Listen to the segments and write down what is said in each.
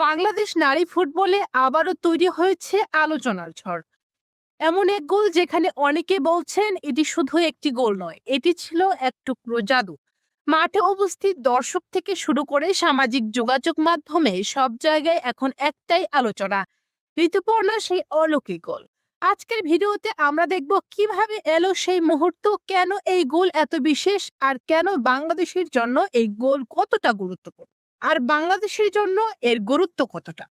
বাংলাদেশ নারী ফুটবলে আবারও তৈরি হয়েছে আলোচনার ঝড়। এমন এক গোল যেখানে অনেকে বলছেন এটি শুধু একটি গোল নয়, এটি ছিল এক টুকরো জাদু। মাঠে উপস্থিত দর্শক থেকে শুরু করে সামাজিক যোগাযোগ মাধ্যমে সব জায়গায় এখন একটাই আলোচনা, ঋতুপর্ণা সেই অলৌকিক গোল। আজকের ভিডিওতে আমরা দেখব কিভাবে এলো সেই মুহূর্ত, কেন এই গোল এত বিশেষ, আর কেন বাংলাদেশের জন্য এই গোল কতটা গুরুত্বপূর্ণ, আর বাংলাদেশের জন্য এর গুরুত্ব কতটা।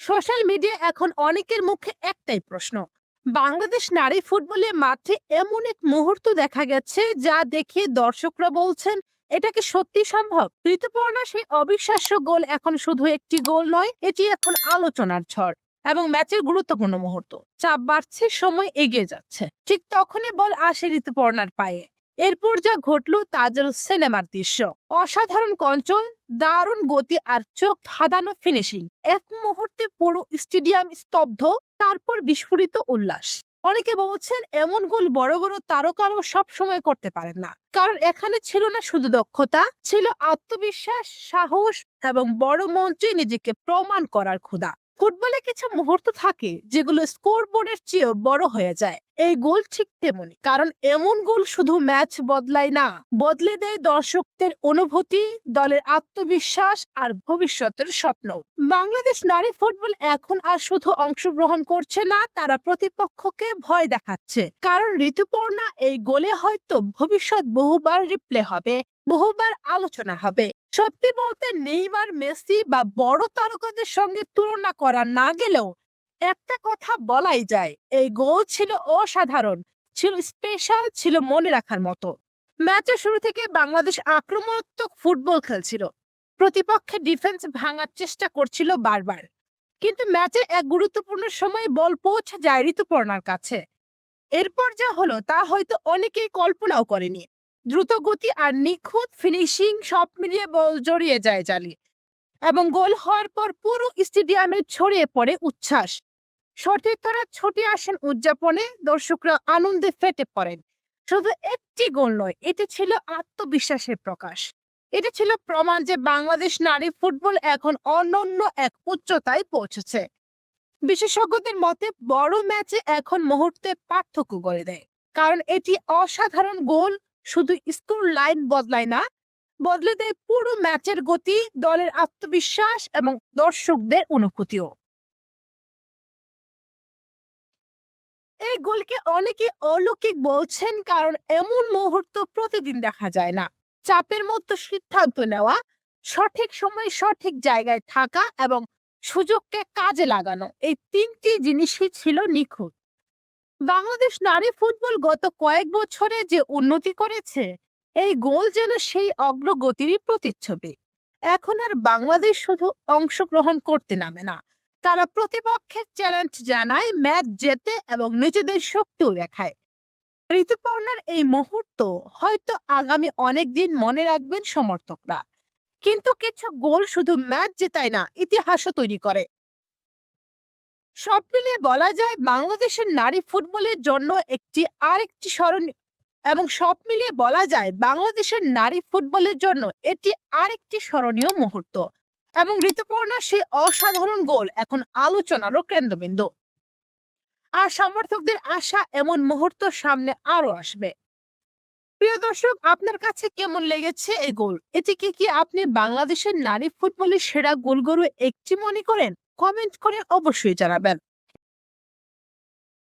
সোশ্যাল মিডিয়া এখন অনেকের মুখে একটাই প্রশ্ন, বাংলাদেশ নারী ফুটবলে মাঠে এমন এক মুহূর্ত দেখা গেছে যা দেখে দর্শকরা বলছেন এটা কি সত্যি সম্ভব। ঋতুপর্ণা সেই অবিশ্বাস্য গোল এখন শুধু একটি গোল নয়, এটি এখন আলোচনার ঝড় এবং ম্যাচের গুরুত্বপূর্ণ মুহূর্ত। চাপ বাড়ছে, সময় এগিয়ে যাচ্ছে, ঠিক তখনই বল আসে ঋতুপর্ণার পায়ে। এরপর যা ঘটলো তা যেন সিনেমার দৃশ্য। অসাধারণ কন্ট্রোল, দারুণ গতি আর চোখ ধাঁধানো ফিনিশিং। এক মুহূর্তে পুরো স্টেডিয়াম স্তব্ধ, তারপর বিস্ফোরিত উল্লাস। অনেকে বলছেন এমন গোল বড় বড় তারকারাও সব সময় করতে পারেন না, কারণ এখানে ছিল না শুধু দক্ষতা, ছিল আত্মবিশ্বাস, সাহস এবং বড় মঞ্চে নিজেকে প্রমাণ করার ক্ষুধা। ফুটবলে কিছু মুহূর্ত থাকে যেগুলো স্কোরবোর্ডের চেয়েও বড় হয়ে যায়। এই গোল ঠিক তেমনি, কারণ এমন গোল শুধু ম্যাচ বদলায় না, বদলে দেয় দর্শকদের অনুভূতি, দলের আত্মবিশ্বাস আর ভবিষ্যতের স্বপ্ন। বাংলাদেশ নারী ফুটবল এখন আর শুধু অংশগ্রহণ করছে না, তারা প্রতিপক্ষকে ভয় দেখাচ্ছে। কারণ ঋতুপর্ণা এই গোলে হয়তো ভবিষ্যৎ বহুবার রিপ্লে হবে, বহুবার আলোচনা হবে। সত্যি বলতে নেইমার, মেসি বা বড় তারকাদের সঙ্গে তুলনা করা না গেলেও একটা কথা বলাই যায়, এই গোল ছিল অসাধারণ, ছিল স্পেশাল, ছিল মনে রাখার মতো। ম্যাচের শুরু থেকে বাংলাদেশ আক্রমণাত্মক ফুটবল খেলছিল, প্রতিপক্ষের ডিফেন্স ভাঙার চেষ্টা করছিল বারবার। কিন্তু ম্যাচের এক গুরুত্বপূর্ণ সময় বল পৌঁছে যায় ঋতুপর্ণার কাছে। এরপর যা হলো তা হয়তো অনেকেই কল্পনাও করেনি। দ্রুত গতি আর নিখুঁত ফিনিশিং সব মিলিয়ে বল জড়িয়ে যায় জালে, এবং গোল হওয়ার পর পুরো স্টেডিয়ামে ছড়িয়ে পড়ে উচ্ছ্বাস। সতীর্থরা ছুটে আসেন উদযাপনে, দর্শকরা আনন্দে ফেটে পড়েন। শুধু একটি গোল নয়, এটি ছিল আত্মবিশ্বাসের প্রকাশ। এটা ছিল প্রমাণ যে বাংলাদেশ নারী ফুটবল এখন অনন্য এক উচ্চতায় পৌঁছেছে। বিশেষজ্ঞদের মতে বড় ম্যাচে এখন মুহূর্তে পার্থক্য করে দেয়, কারণ এটি অসাধারণ গোল শুধু স্কোর লাইন বদলায় না, বদলে দেয় পুরো ম্যাচের গতি, দলের আত্মবিশ্বাস এবং দর্শকদের অনুভূতিও। এই গোলকে অনেকে অলৌকিক বলছেন, কারণ এমন মুহূর্ত প্রতিদিন দেখা যায় না। চাপের মধ্যে সিদ্ধান্ত নেওয়া, সঠিক সময়ে সঠিক জায়গায় থাকা এবং সুযোগকে কাজে লাগানো, এই তিনটি জিনিসই ছিল নিখুঁত। বাংলাদেশ নারী ফুটবল গত কয়েক বছরে যে উন্নতি করেছে, এই গোল যেন সেই অগ্রগতিরই প্রতিচ্ছবি। এখন আর বাংলাদেশ শুধু অংশগ্রহণ করতে নামে না, তারা প্রতিপক্ষের চ্যালেঞ্জ জানায়, ম্যাচ জেতে এবং নিজেদের শক্তিও দেখায়। ঋতুপর্ণার এই মুহূর্ত হয়তো আগামী অনেক দিন মনে রাখবেন সমর্থকরা, কিন্তু কিছু গোল শুধু ম্যাচ জেতায় না, ইতিহাসও তৈরি করে। সব মিলিয়ে বলা যায় বাংলাদেশের নারী ফুটবলের জন্য একটি আরেকটি স্মরণীয়, এবং সব মিলিয়ে বলা যায় বাংলাদেশের নারী ফুটবলের জন্য এটি আরেকটি স্মরণীয় মুহূর্ত। এবং ঋতুপর্ণার সেই অসাধারণ গোল এখন আলোচনারও কেন্দ্রবিন্দু। আর সমর্থকদের আশা এমন মুহূর্ত সামনে আরো আসবে। প্রিয় দর্শক, আপনার কাছে কেমন লেগেছে এই গোল? এটিকে কি আপনি বাংলাদেশের নারী ফুটবলের সেরা গোলগুলো একটি মনে করেন? কমেন্ট করে অবশ্যই জানাবেন।